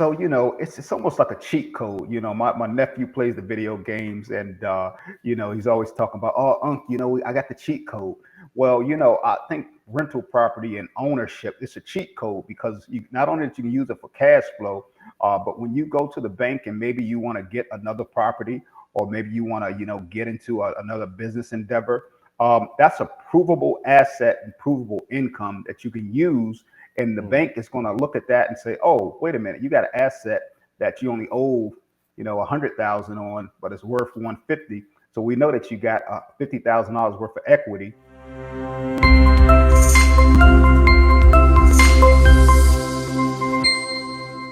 So, it's almost like a cheat code. My nephew plays the video games, and he's always talking about, oh, Unc, I got the cheat code. Well, I think rental property and ownership is a cheat code because you not only that you can use it for cash flow, but when you go to the bank and maybe you want to get another property, or maybe you want to, get into another business endeavor, that's a provable asset and provable income that you can use, and the Mm. bank is going to look at that and say, "Oh, wait a minute, you got an asset that you only owe, 100,000 on, but it's worth 150. So we know that you got $50,000 worth of equity."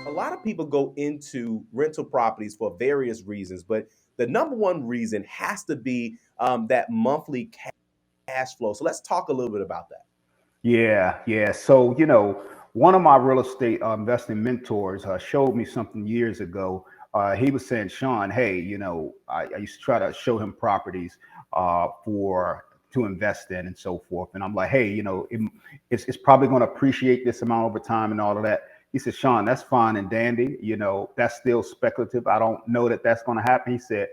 A lot of people go into rental properties for various reasons, but the number one reason has to be that monthly cash flow. So let's talk a little bit about that. Yeah, yeah. So, one of my real estate investing mentors showed me something years ago. He was saying, Sean, hey, I used to try to show him properties for to invest in and so forth. And I'm like, hey, it's probably going to appreciate this amount over time and all of that. He said, Sean, that's fine and dandy. That's still speculative. I don't know that that's going to happen. He said,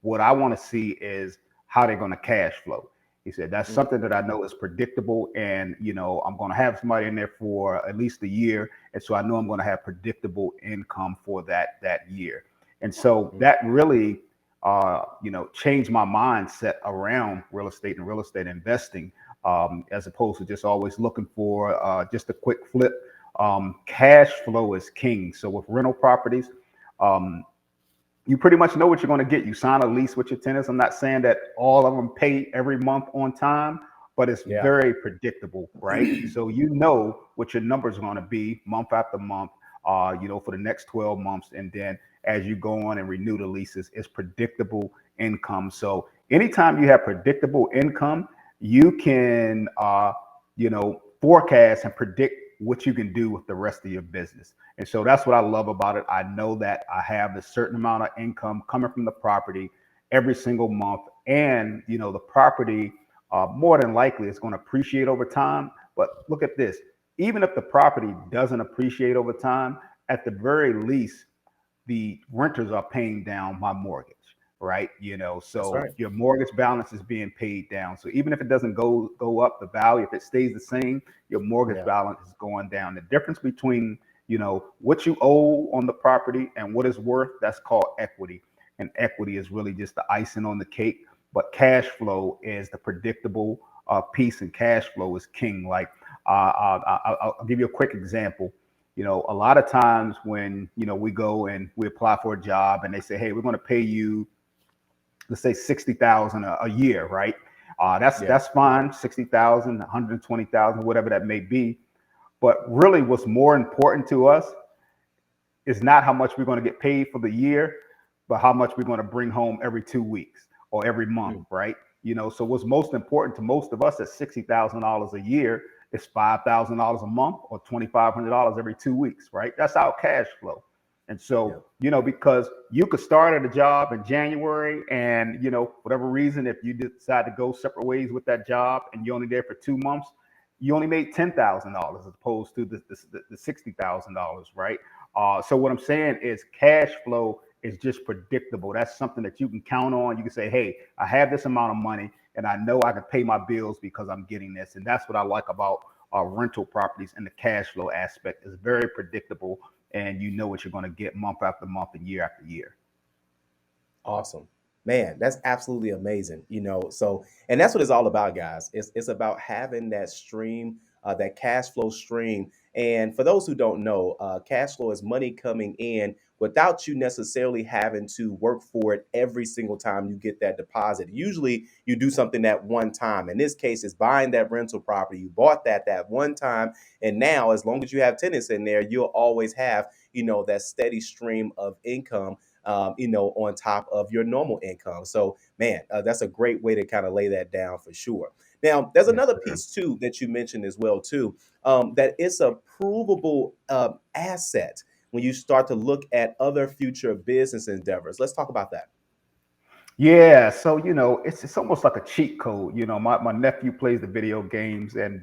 what I want to see is how they're going to cash flow. He said, that's Mm. something that I know is predictable. And, I'm going to have somebody in there for at least a year. And so I know I'm going to have predictable income for that year. And so Mm. that really, changed my mindset around real estate and real estate investing, as opposed to just always looking for just a quick flip. Cash flow is king. So with rental properties, um, you pretty much know what you're going to get. You sign a lease with your tenants. I'm not saying that all of them pay every month on time, but it's Yeah. very predictable, right? So you know what your numbers are going to be month after month, for the next 12 months. And then as you go on and renew the leases, it's predictable income. So anytime you have predictable income, you can, forecast and predict what you can do with the rest of your business. And so that's what I love about it. I know that I have a certain amount of income coming from the property every single month. And, the property more than likely is going to appreciate over time. But look at this, even if the property doesn't appreciate over time, at the very least, the renters are paying down my mortgage, right? That's So right. your mortgage balance is being paid down. So even if it doesn't go up the value, if it stays the same, your mortgage Yeah. balance is going down. The difference between what you owe on the property and what it's worth, that's called equity. And equity is really just the icing on the cake. But cash flow is the predictable piece, and cash flow is king. Like I'll give you a quick example. A lot of times when we go and we apply for a job and they say, hey, we're going to pay you, let's say 60,000 a year, right? That's Yeah. that's fine, 60,000, 120,000, whatever that may be. But really, what's more important to us is not how much we're going to get paid for the year, but how much we're going to bring home every 2 weeks or every month, Mm. right? So what's most important to most of us at $60,000 a year is $5,000 a month or $2,500 every 2 weeks, right? That's our cash flow. And Yeah. so, because you could start at a job in January and, whatever reason, if you decide to go separate ways with that job and you're only there for 2 months, you only made $10,000 as opposed to the $60,000, right? So what I'm saying is cash flow is just predictable. That's something that you can count on. You can say, hey, I have this amount of money and I know I can pay my bills because I'm getting this. And that's what I like about rental properties, and the cash flow aspect is very predictable, and you know what you're going to get month after month and year after year. Awesome. Man, that's absolutely amazing. So and that's what it's all about, guys. It's about having that stream, that cash flow stream. And for those who don't know, cash flow is money coming in without you necessarily having to work for it every single time you get that deposit. Usually you do something that one time. In this case, it's buying that rental property. You bought that one time. And now, as long as you have tenants in there, you'll always have, that steady stream of income on top of your normal income. So, man, that's a great way to kind of lay that down for sure. Now, there's Yes, another sir. piece too that you mentioned as well too, that it's a provable asset when you start to look at other future business endeavors. Let's talk about that. Yeah, so it's almost like a cheat code. My nephew plays the video games, and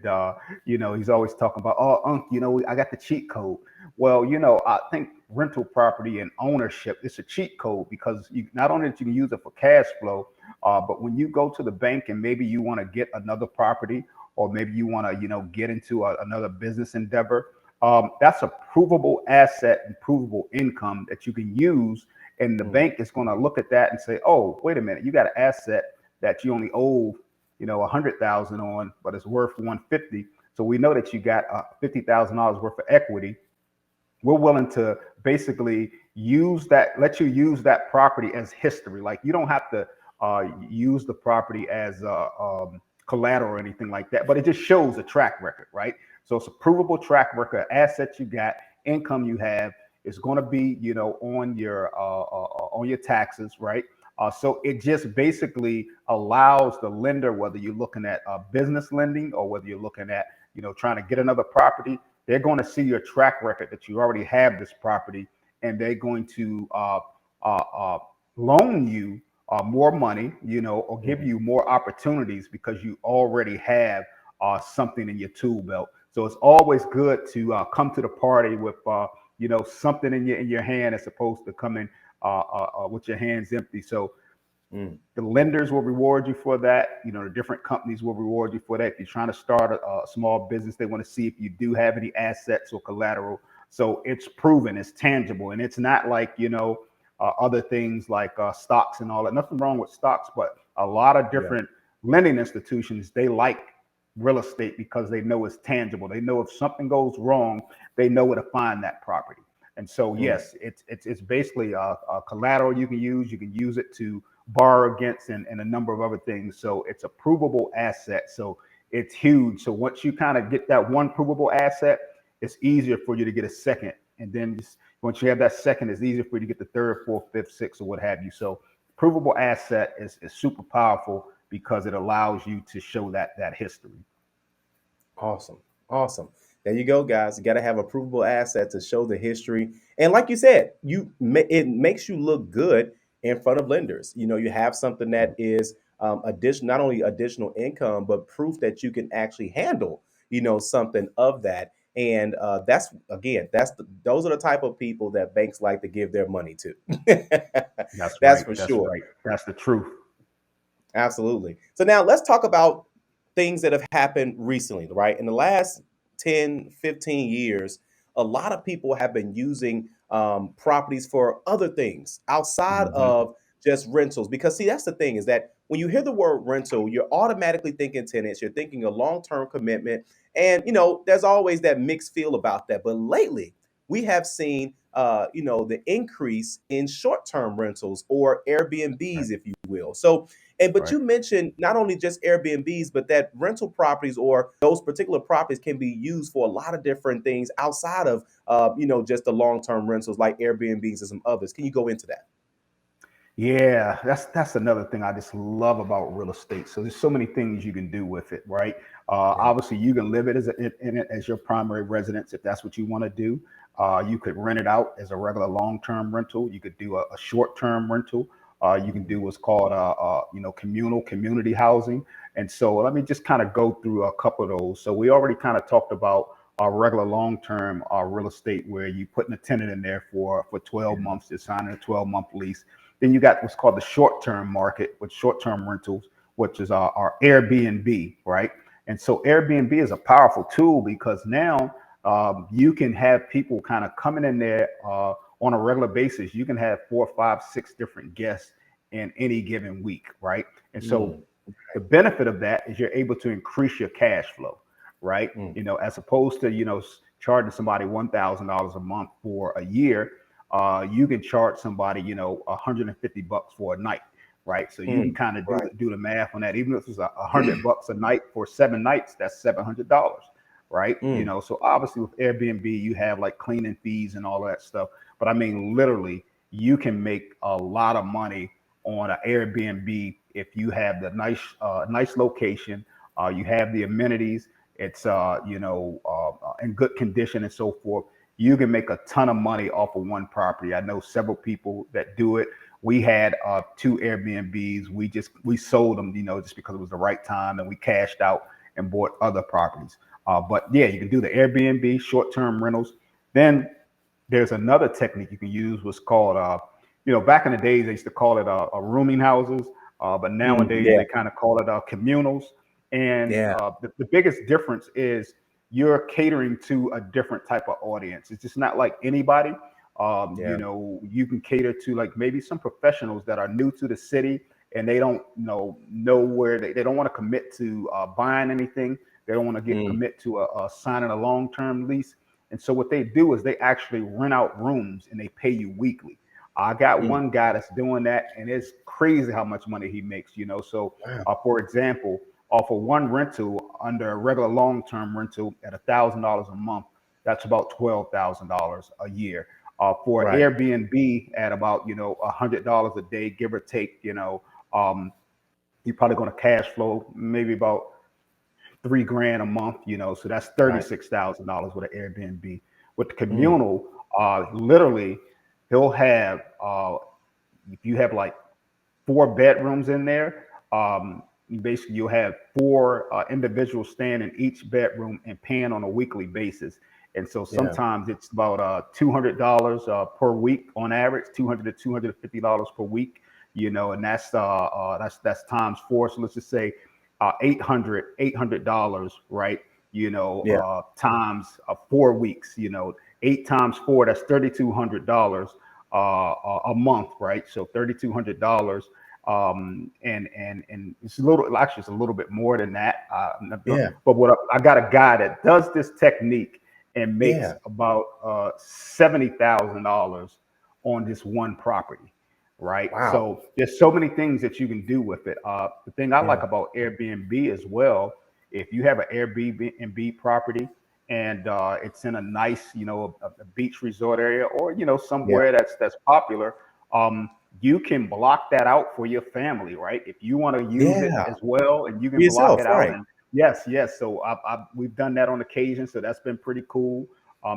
he's always talking about, oh, Unc, I got the cheat code. Well, I think rental property and ownership is a cheat code because you not only that you can use it for cash flow, but when you go to the bank and maybe you want to get another property, or maybe you want to get into another business endeavor, that's a provable asset and provable income that you can use, and the Mm, bank is going to look at that and say, "Oh, wait a minute, you got an asset that you only owe, 100,000 on, but it's worth 150. So we know that you got $50,000 worth of equity. We're willing to basically let you use that property as history. Like you don't have to use the property as collateral or anything like that, but it just shows a track record, right? So it's a provable track record, assets you got, income you have. It's going to be, on your taxes, right? So it just basically allows the lender, whether you're looking at business lending or whether you're looking at, trying to get another property, they're going to see your track record that you already have this property, and they're going to loan you more money, or give mhm. you more opportunities because you already have something in your tool belt. So it's always good to come to the party with something in your hand as opposed to coming with your hands empty. So Mm, the lenders will reward you for that. The different companies will reward you for that. If you're trying to start a small business, they want to see if you do have any assets or collateral. So it's proven, it's tangible, and it's not like other things like stocks and all that. Nothing wrong with stocks, but a lot of yeah. different lending institutions, they like real estate because they know it's tangible. They know if something goes wrong, they know where to find that property. And so Mm, yes, it's basically a collateral you can use. You can use it to borrow against, and a number of other things. So it's a provable asset. So it's huge. So once you kind of get that one provable asset, it's easier for you to get a second. And then once you have that second, it's easier for you to get the third, fourth, fifth, sixth, or what have you. So provable asset is super powerful because it allows you to show that history. awesome. Awesome. There you go, guys. You got to have a provable asset to show the history. And like you said, it makes you look good in front of lenders. You have something that is not only additional income, but proof that you can actually handle, something of that. And that's again, those are the type of people that banks like to give their money to. That's That's right. for That's sure. right. That's the truth. Absolutely. So now let's talk about things that have happened recently, right? In the last 10, 15 years, a lot of people have been using properties for other things outside Hmm. of just rentals. Because, see, that's the thing is that when you hear the word rental, you're automatically thinking tenants, you're thinking a long term commitment. And, there's always that mixed feel about that. But lately, we have seen, the increase in short term rentals or Right. Airbnbs, if you will. So, but Right. you mentioned not only just Airbnbs, but that rental properties or those particular properties can be used for a lot of different things outside of just the long-term rentals like Airbnbs and some others. Can you go into that? Yeah, that's another thing I just love about real estate. So there's so many things you can do with it, right? Yeah. Obviously, you can live it in it as your primary residence if that's what you want to do. You could rent it out as a regular long-term rental. You could do a short-term rental. You can Mhm. do what's called communal community housing. And so let me just kind of go through a couple of those. So we already kind of talked about our regular long-term real estate where you putting a tenant in there for 12 Yeah. months, they're signing a 12-month lease. Then you got what's called the short-term market with short-term rentals, which is our Airbnb, right? And so Airbnb is a powerful tool because now you can have people kind of coming in there on a regular basis. You can have 4, 5, 6 different guests in any given week, right? And so Mm, the benefit of that is you're able to increase your cash flow, right? mm, As opposed to charging somebody $1,000 a month for a year, you can charge somebody $150 for a night, right? So you can mm. kind of do Right. do the math on that. Even if it's $100 a night for 7 nights, that's $700, right? Mm, So obviously with Airbnb, you have like cleaning fees and all that stuff, but I mean literally, you can make a lot of money on an Airbnb if you have the nice location, you have the amenities, it's in good condition and so forth. you can make a ton of money off of one property. I know several people that do it. We had two Airbnbs. We sold them, just because it was the right time, and we cashed out and bought other properties. But yeah, you can do the Airbnb, short-term rentals. Then there's another technique you can use, what's called, back in the days they used to call it rooming houses, but nowadays Yeah, they kind of call it communals. And yeah, the biggest difference is you're catering to a different type of audience. It's just not like anybody. yeah. You can cater to like maybe some professionals that are new to the city, and they don't know where they don't want to commit to buying anything. They don't want to get Mm, commit to signing a long term lease. And so what they do is they actually rent out rooms and they pay you weekly. I got mm. one guy that's doing that, and it's crazy how much money he makes. So, Wow. for example, off of one rental under a regular long-term rental at $1,000 a month, that's about $12,000 a year. For Right. Airbnb at about $100 a day, give or take, um, you're probably going to cash flow maybe about 3 grand a month, so that's Right. $36,000 with an Airbnb. With the Mm, communal, literally, he'll have if you have like 4 bedrooms in there, basically you'll have four individuals staying in each bedroom and paying on a weekly basis. And so yeah. sometimes it's about $200 per week on average, 200 to $250 per week, and that's times four. So let's just say 800 dollars, right? Yeah. Times 4 weeks. Eight times four, that's $3,200 a month, right? So $3,200, and it's a little, actually it's a little bit more than that. Yeah. But what I got a guy that does this technique and makes Yeah. about $70,000 on this one property, right? Wow. So there's so many things that you can do with it. The thing I like Yeah. about Airbnb as well, if you have an Airbnb property and it's in a nice, a beach resort area, or Yeah. somewhere that's popular, you can block that out for your family, right? If you want to use it Yeah. as well, and you For can block yourself, it out. right. And yes, yes. So we've done that on occasion, so that's been pretty cool.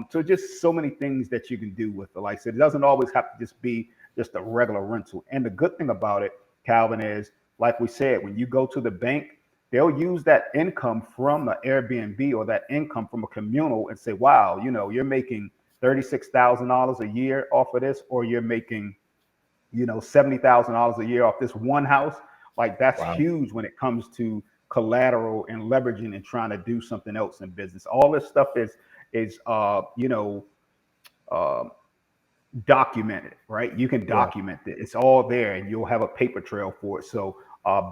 So just so many things that you can do with it. Like I said, it doesn't always have to just be just a regular rental. And the good thing about it, Calvin, is like we said, when you go to the bank, they'll use that income from the Airbnb or that income from a communal and say, wow, you're making $36,000 a year off of this, or you're making, $70,000 a year off this one house. Like that's Wow. huge when it comes to collateral and leveraging and trying to do something else in business. All this stuff is uh, documented, right? You can Yeah. document it. It's all there, and you'll have a paper trail for it. So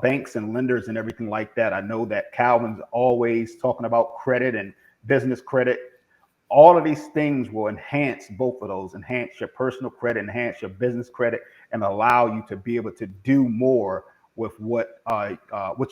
banks and lenders and everything like that. I know that Calvin's always talking about credit and business credit. All of these things will enhance both of those, enhance your personal credit, enhance your business credit, and allow you to be able to do more with what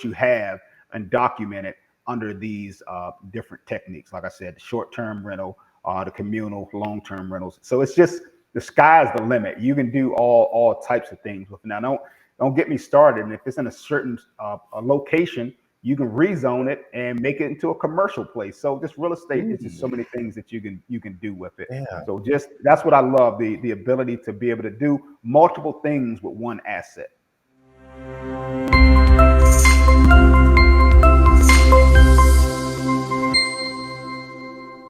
you have and document it under these different techniques. Like I said, the short-term rental, the communal, long-term rentals. So it's just the sky's the limit. You can do all types of things with it. Now, don't get me started. And if it's in a certain a location, you can rezone it and make it into a commercial place. So just real estate is just so Mm, many things that you can do with it. yeah. So just that's what I love, the ability to be able to do multiple things with one asset.